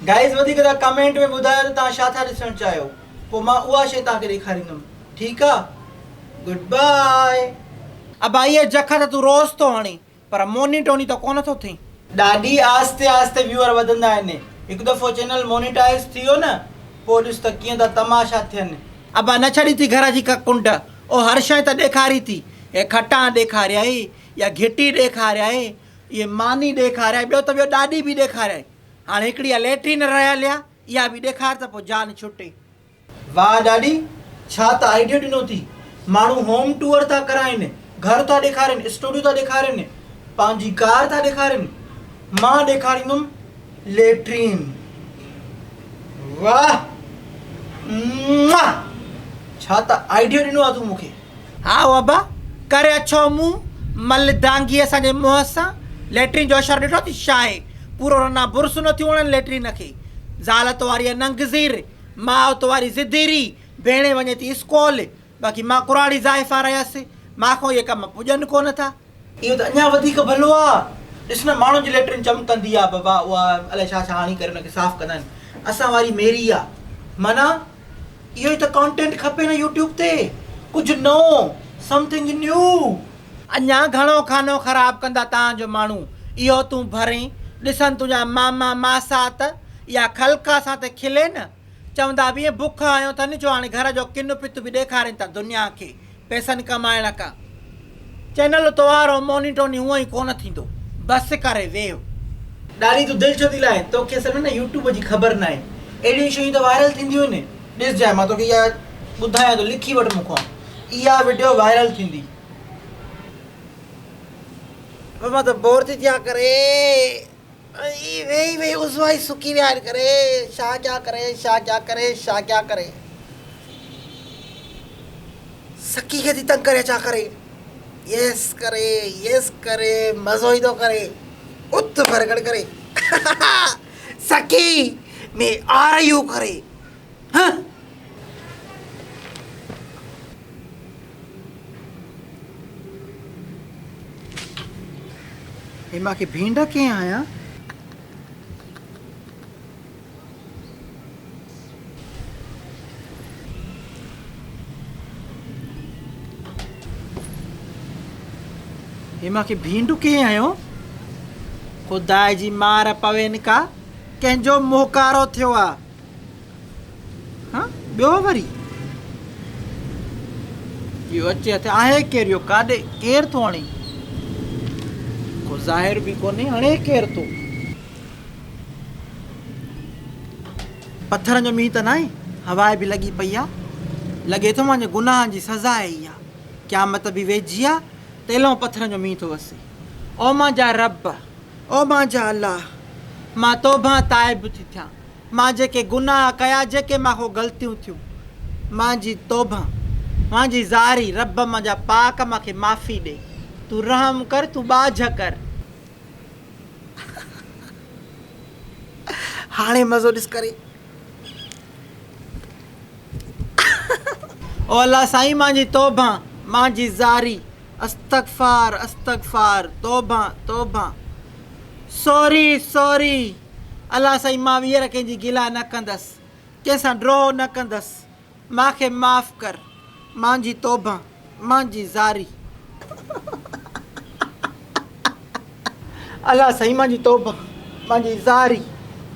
Guys वधीक त comment में ॿुधायो त तव्हां छा था ॾिसणु चाहियो, पोइ मां उहा शइ तव्हांखे ॾेखारींदुमि। ठीकु आहे, गुड बाय। अब ये जख त तूं रोज़ थो हणी पर मोनिटोनी त कोन थो थिए। ॾाढी आस्ते आस्ते व्यूअर वधंदा आहिनि। हिकु दफ़ो चैनल मोनिटाइज़ थी वियो न, पोइ ॾिस त कीअं था तमाशा थियनि। अब न छॾी थी घर जी का कुंड, ओ हर शइ त ॾेखारी थी। हे खटां ॾेखारियई या घिटी ॾेखारियई, ये मानी ॾेखारियई, ॿियो त ॿियो ॾाढी बि ॾेखारियई। हाणे हिकिड़ी लैट्रिन रहियल आहे, इहा बि ॾेखार त पोइ जान छुटे। वाह ॾाढी, छा त आइडियो ॾिनो थी। माण्हू होम टूर था कराइनि, घर था ॾेखारनि, स्टूडियो था ॾेखारनि, पंहिंजी कार था ॾेखारनि। मां ॾेखारींदुमि लैट्रिन। वाह, छा त आइडियो ॾिनो आहे तूं मूंखे। हा बाबा, करे अछो मुंहुं मल दांगी असांजे मुंहं सां। लैट्रिन जो अशर ॾिठो थी छा आहे? पूरो रना बुर्स न थियूं वणनि लैट्रिन खे। ज़ालत वारी नंगज़ीर, माउत वारी ज़िदीरी, भेणे वञे थी स्कूल, बाक़ी मां कुराड़ी ज़ाइफ़ा रहियसि, मांखो इहे कम पुॼनि कोन था। इहो त अञा वधीक भलो आहे। ॾिस न, माण्हुनि जी लैट्रिन चमकंदी आहे बाबा, उहा अलाए छा छा हणी करे हुनखे साफ़ु कंदा आहिनि। असां वारी मेरी आहे। माना इहो ई त कॉन्टेंट खपे न यूट्यूब ते, कुझु नओं, समथिंग न्यू। अञा घणो खानो ख़राबु कंदा तव्हांजो माण्हू। इहो तूं भरें, ॾिसनि तुंहिंजा मामा मासात या खलका सां त खिले न, चवंदा बि ईअं बुख आयो अथनि जो हाणे घर जो किन पित बि ॾेखारनि था दुनिया खे पैसनि कमाइण खां। चैनल तवारो मोनिटोनी हूअं ई कोन थींदो, बसि करे वेहो। ॾाढी तूं दिलि छो थी लाहे? तोखे असल में न यूट्यूब जी ख़बर न आहे। अहिड़ियूं शयूं त वायरल थींदियूं आहिनि। ॾिस जाए, मां तोखे इहा ॿुधायां थो, लिखी वठि मूंखां, इहा वीडियो वायरल थींदी। मां त बोर थी थिया करे, वेही वेही उज़वाई सुकी विया करे, छा क्या करे, छा क्या करे, छा क्या करे। सकी खे थी तंग करे छा करे, यस करे, यस करे, मज़ो ई थो करे, उत बरगड़ करे। सकी में आर यू करे। हाँ, हे मूंखे भींड कीअं आहियां? हे मूंखे भींडू कीअं आहियो? ख़ुदा जी मार पवेनि का, कंहिंजो मोहकारो थियो आहे। हाँ, ॿियो वरी इहो अचे हथ आहे केरु? इहो काॾे केरु थो हणे? को ज़ाहिर बि कोन्हे, हणे केरु थो? पत्थरनि जो मींहुं त न आहे, हवा बि लॻी पई आहे। लॻे थो मुंहिंजे गुनाहनि जी सज़ा आहे इहा। क़यामत बि वेझी आहे, तेलो पत्थरनि जो मींहुं थो वसे। ओ मुंहिंजा रब, ओ मुंहिंजा अलाह, मां तौबा ताइब थी थियां। मां जेके गुनाह कया, जेके मां ग़लतियूं थियूं, मुंहिंजी तौबा, मुंहिंजी ज़ारी रब मुंहिंजा पाक मूंखे माफ़ी ॾे। तूं रहम कर, तूं बाझ कर। हाणे मज़ो ॾिस करे। ओ अल्लाह साईं, मुंहिंजी तौबा, मुंहिंजी ज़ारी, अस्तगफार अस्तगफार, तौबा तौबा, सॉरी सॉरी। अल्लाह साईं, मां वीहर कंहिंजी गिला न कंदसि, कंहिंसां ड्रो न कंदसि, मूंखे माफ़ कर। मुंहिंजी तौबा, मुंहिंजी ज़ारी। अल्लाह साईं, मुंहिंजी तौबा, मुंहिंजी ज़ारी।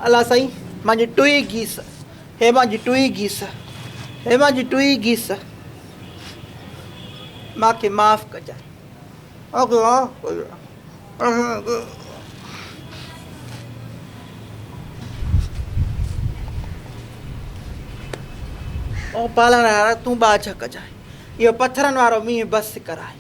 अल्लाह साईं, मुंहिंजी टुई गीस, हे मुंहिंजी टुई गीस, हे मुंहिंजी टुई गीस, मूंखे माफ़ कजांइ। ओ पालण वारा, तूं बाझ कजांइ। इहो पत्थरनि वारो मींहुं बसि कराए।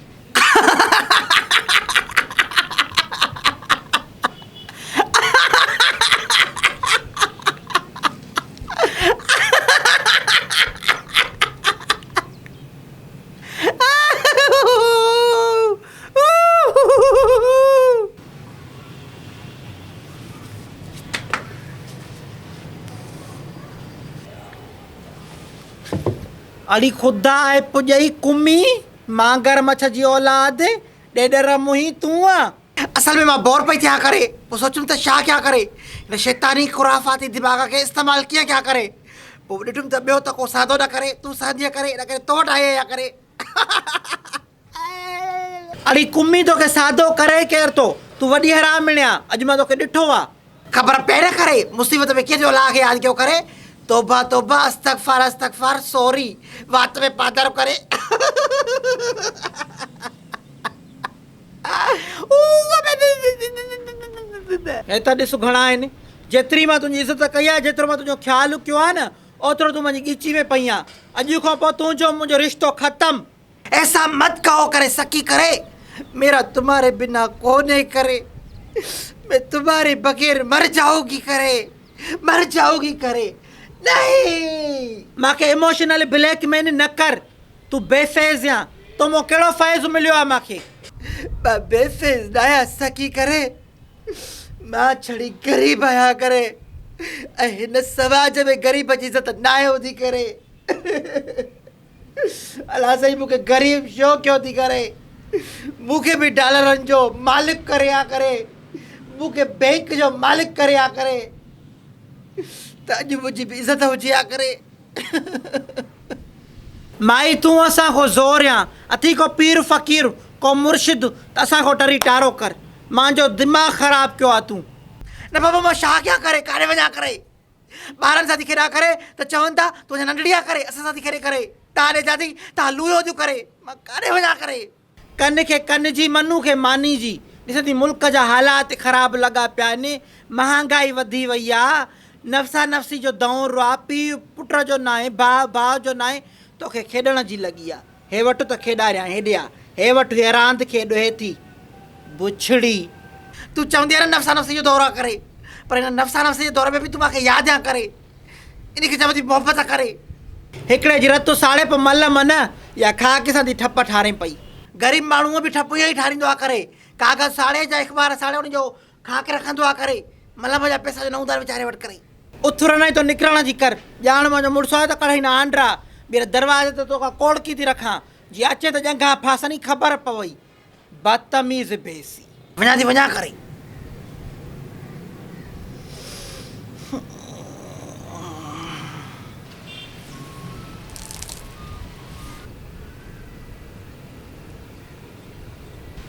अड़ी खुदा आहे पुॼई कुमी, मांगर मछ जी औलाद, ॾेॾर मुही तूं आ। असल में मां बोर पई थिया करे पोइ सोचुमि त छा क्या करे हिन शैतानी खुराफाती दिमाग़ खे इस्तेमालु कीअं क्या करे पोइ ॾिठुमि त ॿियो त को सादो न करे तूं सादीअ करे हिन करे तो वटि आई या करे अड़ी कुम्मी तोखे सादो करे केरु तो तूं वॾी हरामिणिया अॼु मां तोखे ॾिठो आहे ख़बर पहिरियों करे मुसीबत में कंहिंजो अलाह खे यादि कयो करे तौबा तौबा अस्तगफार सॉरी वात में पादर करे हेता ॾिस घणा आहिनि जेतिरी मां तुंहिंजी इज़त कई आहे जेतिरो मां तुंहिंजो ख़्यालु कयो आहे न ओतिरो तूं मुंहिंजी ॻिची में पई आहे अॼु खां पोइ तुंहिंजो मुंहिंजो रिश्तो ख़तमु ऐसा मत कहो करे सकी करे मेरा तुम्हारे बिना कोने करे मैं तुम्हारे बगैर मर जाऊंगी करे नहीं मांखे इमोशनल ब्लैकमेल न कर तूं बेफेज़ या तो मूं कहिड़ो फ़ैज़ मिलियो आहे मांखे मां बेफेज़ न आहियां सकी करे मां छड़ी ग़रीब आहियां करे ऐं हिन समाज में ग़रीब जी इज़त न आहे हूंदी करे अलाह साईं मूंखे ग़रीब छो कयो थी करे मूंखे बि डॉलरनि जो मालिक करे आ करे मूंखे बैंक जो मालिक करे आ करे त अॼु मुंहिंजी बि इज़त हुजे आ करे माई तूं असां खां ज़ोर या अथी को पीर फ़क़ीर को मुर्शिद त असां खां टरी टारो कर मुंहिंजो दिमाग़ ख़राबु कयो आहे तूं न बाबा मां छा कयां करे काॾे वञा करे ॿारनि सां थी खेॾा करे त चवनि था तुंहिंजा नंढड़ी आहे करे असां सां थी खेॾे करे तव्हां ॾे जाती तव्हां लूयो थियूं करे मां काॾे वञा करे कन खे कन जी मनू खे मानी जी ॾिसंदी मुल्क जा हालात ख़राबु लॻा पिया आहिनि महांगाई वधी वई आहे नफ़्सा नफ़्सी जो दौरु आहे पीउ पुट जो न आहे भाउ जो न आहे तोखे खेॾण जी लॻी आहे हे वटि त खेॾारियां हेॾे आहे हे वटि हे रांदि खेॾ हे थी बुछड़ी तूं चवंदी आहे न नफ़्सा नफ़्सी जो दौरु आहे करे पर हिन नफ़्सा नफ़्सी जे दौर में बि तूं मूंखे यादि आहे करे इन खे चवंदी मोहबत करे हिकिड़े जी रतु साड़े पे मल मन या खाक सां थी ठप ठारे पई ग़रीब माण्हूअ बि ठप ईअं ई ठारींदो आहे करे कागज़ साड़े जा अख़बार साड़े उनजो खाक रखंदो आहे करे मलम जा पैसा जो 9,000 वीचारे वटि करे उथुर न तो निकिरण जी कर ॼाण मुंहिंजो मुड़ुसु आहे त कढ़ाई न आंड्रा ॿीहर दरवाज़े ते तोखां कोड़की थी रखां जीअं अचे त ॼंघा फासनी ख़बर पवई बदतमीज़ बेसी वञा करे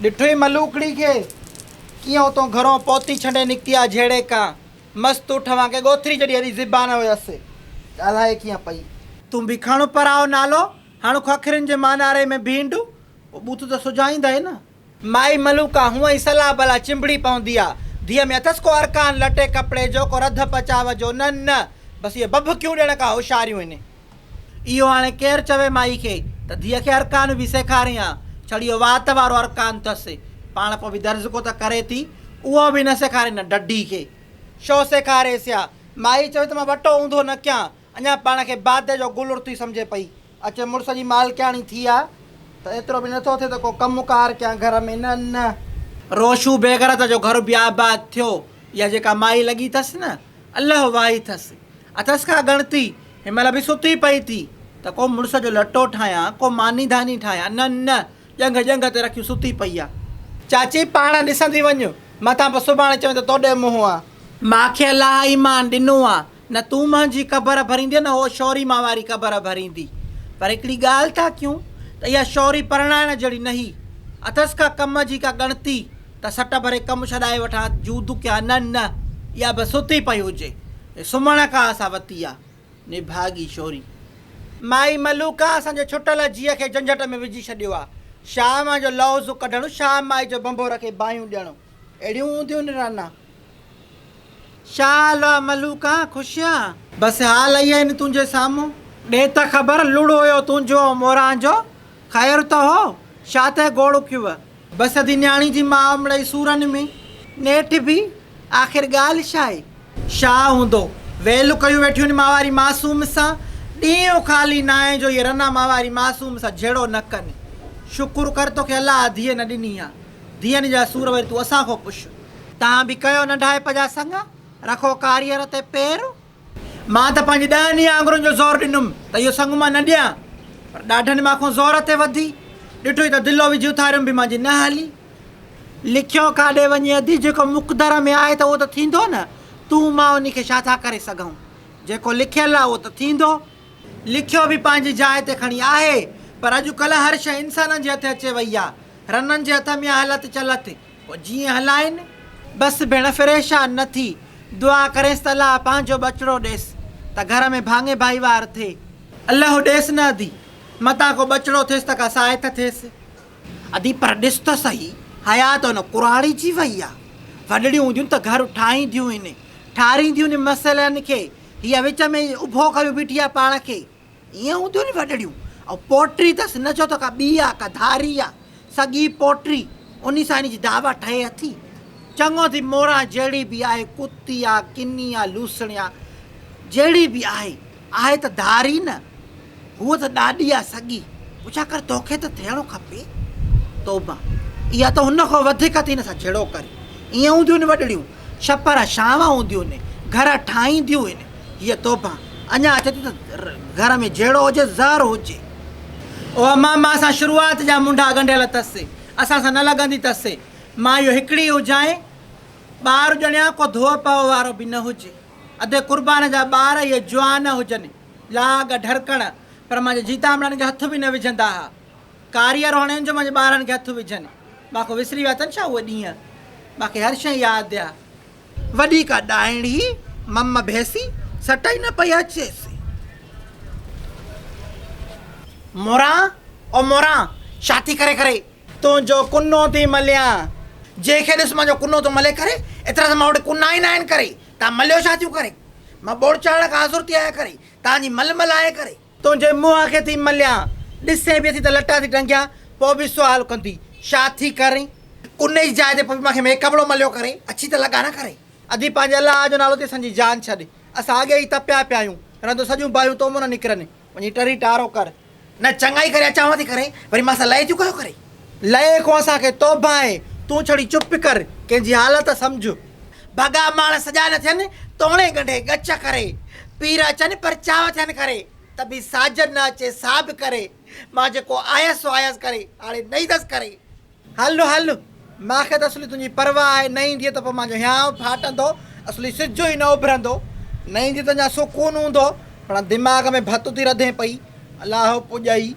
ॾिठो ई मलूकड़ी खे कीअं उतां घरों पहुती छॾे निकिती आहे जहिड़े का मस्तु ठवां के ॻोथरी जॾहिं हेॾी ज़िबान हुयसि ॻाल्हाए कीअं पई तूं बि खण पराओ नालो हाणे अखरनि जे मानारे में भींड पोइ बूथ त सुझाईंदे न माई मलूका हूअं ई सलाह भला चिंबड़ी पवंदी आहे धीअ में अथसि को अरकान लटे कपिड़े जो को रध पचाव जो न बसि इहे बबकियूं ॾियण खां होशियारियूं आहिनि इहो हाणे केरु चवे माई खे त धीअ खे अरकान बि सेखारियां छड़ी इहो वात वारो अरकान अथसि पाण पोइ बि दर्ज़ को त करे थी उहो बि न सेखारे न डडी खे छो सेखारेसि या माई चवे त मां वटो ऊंधो न कयां अञा पाण खे बादे जो गुलुर थी सम्झे पई अचे मुड़ुस जी मालकियाणी थी आहे त एतिरो बि नथो थिए त को कमुकार कयां घर में न रोशू बेगरत जो घर बि आबाद थियो इहा जेका माई लॻी अथसि न अलाह वाही अथसि का गणती हिन महिल बि सुती पई थी त को मुड़ुस जो लटो ठाहियां को मानी धानी ठाहियां न जंग ते रखियूं सुती पई आहे चाची पाण ॾिसंदी वञ मथां पोइ सुभाणे चवनि त तोॾे मुंहुं आहे मूंखे अलाह ईमान ॾिनो आहे न तूं मुंहिंजी क़बर भरींदी न उहो शौरी मां वारी क़बर भरींदी पर हिकिड़ी ॻाल्हि था कयूं त इहा शौरी परणाइण जहिड़ी न ही अथसि का कम जी का गणती त सट भरे कमु छॾाए वठां जूदू कयां न इहा बि सुती पई हुजे सुम्हण खां असां वरिती आहे निभागी शौरी माई मलूका असांजे छुटल जीअ खे झंझट में विझी छॾियो आहे शाम जो लौज़ कढणु शाम माई जो बंबोर खे बाहियूं ॾियणु अहिड़ियूं हूंदियूं निराना छा हाल आहे मलूका ख़ुशि आहे बसि हाल इहा आहिनि तुंहिंजे साम्हूं ॾे त ख़बर लुड़ो हुयो तुंहिंजो मोरां जो ख़ैरु त हो छा त गोड़ू कयुव बसि अधी न्याणी जी माउ मिड़ई सूरनि में नेठि बि आख़िर ॻाल्हि छा आहे छा हूंदो वेलू कयूं वेठियूं आहिनि मावारी मासूम सां ॾींहुं ख़ाली नाए जो इहे रना मावारी मासूम सां जहिड़ो न कनि शुकुरु कर तोखे अलाह धीअ न ॾिनी आहे धीअनि जा सूर वरी तूं असां खां पुछ तव्हां बि कयो नंढाइप जा संग रखो कारीअर ते पेर मां त पंहिंजी 10 आङुरुनि जो ज़ोर ॾिनुमि त इहो संग मां न ॾियां पर ॾाढनि मां खां ज़ोर ते वधी ॾिठो ई त दिलो विझी उथारियुमि बि मुंहिंजी न हली लिखियो काॾे वञे अधी जेको मुक़दर में आहे त उहो त थींदो न। तूं मां उन खे छा था करे सघूं? जेको लिखियलु आहे उहो त थींदो। लिखियो बि पंहिंजी जाइ ते खणी आहे, पर अॼुकल्ह हर शइ इंसाननि जे हथ अचे वई आहे। रननि जे हथ में हलत चलत, पोइ जीअं हलाइनि। बसि भेण परेशान न थी, दुआ करेसि त अलाह पंहिंजो बचिड़ो ॾेसि त घर में भाङे भाईवार थिए। अलाह ॾेसि न अधी, मतां को बचिड़ो थिएसि त का साहित थिएसि। अधी पर ॾिस त सही, हयात हुन कुराड़ी जी वई आहे। वॾड़ियूं हूंदियूं त घर ठाहींदियूं आहिनि, ठारींदियूं आहिनि मसइलनि खे। हीअ विच में उभो करे बीठी आहे पाण खे, ईअं हूंदियूं आहिनि वॾड़ियूं। ऐं पोटी अथसि, न चओ त का ॿी आहे, का धारी आहे, सॻी पोटी, उन सां इन जी दावा ठहे अथी। चङो थी मोरा जहिड़ी बि आहे, कुती आहे, किनी आहे, लूसणी आहे, जहिड़ी बि आहे त धारी न, हूअ त ॾाढी आहे सॻी। पुछा कर तोखे त थियणो खपे। तौबा, इहा त हुन खां वधीक थी न, सां जहिड़ो करे। ईअं हूंदियूं आहिनि वॾड़ियूं, छपर छांव हूंदियूं आहिनि, घर ठाहींदियूं आहिनि। हीअ तौबा अञा अचे थी त घर में जहिड़ो हुजे ज़हर हुजे। ओ अम्मा, मां सां शुरूआति जा मुंडा ॻंढियल अथसि, असां सां न लॻंदी अथसि। मां इहो हिकिड़ी हुजांइ, ॿार ॼणिया को धोअ पव वारो बि न हुजे। अधे क़ुर्बान जा ॿार इहे जवान हुजनि, लाग ढरकण, पर मुंहिंजे जीतामड़नि खे हथ बि न विझंदा हुआ। कारीअ रोहणनि जो मुंहिंजे ॿारनि खे हथु विझनि। मूंखे विसरी विया अथनि छा उहे ॾींहं? मूंखे हर शइ यादि आहे। वॾी का ॾाइणी मम भेसी सट ई न पई अचेसि। मोरा, ओ मोरा, छा थी करे तुंहिंजो कुनो थी मलिया। जंहिंखे ॾिस मुंहिंजो कुनो थो मले करे, एतिरा त मां वटि कुना ई न आहिनि करे। तव्हां मलियो छा थियूं करे? मां बोड़ चाढ़ण खां हाज़ुर थी आहियां करे, तव्हांजी मलमल आहे करे। तुंहिंजे मुंहं खे थी मलिया, ॾिसे बि थी त लटा थी टंगिया, पोइ बि सुवाल कंदी छा थी करे? कुने जी जाइ ते पोइ मूंखे मेकअबड़ो मलियो करे, अची त लॻा न करे। अधी पंहिंजे अलाह जो नालो ते असांजी जान छॾे। असां अॻे ई तपिया पिया आहियूं, रंधो सॼियूं बाहियूं तो न निकिरनि। वञी टरी टारो कर, न चङाई करे अचांव थी करे, वरी मां सां लहे थियूं कयो करे। लहे खां असांखे तौबा आहे, तूं छड़ी चुप कर, कंहिंजी हालत सम्झ। भॻा माण सॼा न थियनि, तोणे गंढे गच करे, पीर अचनि परचाव थियनि करे, त बि साजन न अचे साब करे। मां जेको आयसि सो आयसि करे, हाणे न ईंदसि करे। हल हल, मूंखे त असली तुंहिंजी परवाह आहे। न ईंदी त पोइ मुंहिंजो हियांव फाटंदो, असली सिज ई न उभरंदो। न ईंदी त अञा सुकून हूंदो, पर दिमाग़ में भत थी रधे पई। अलाह पुॼई।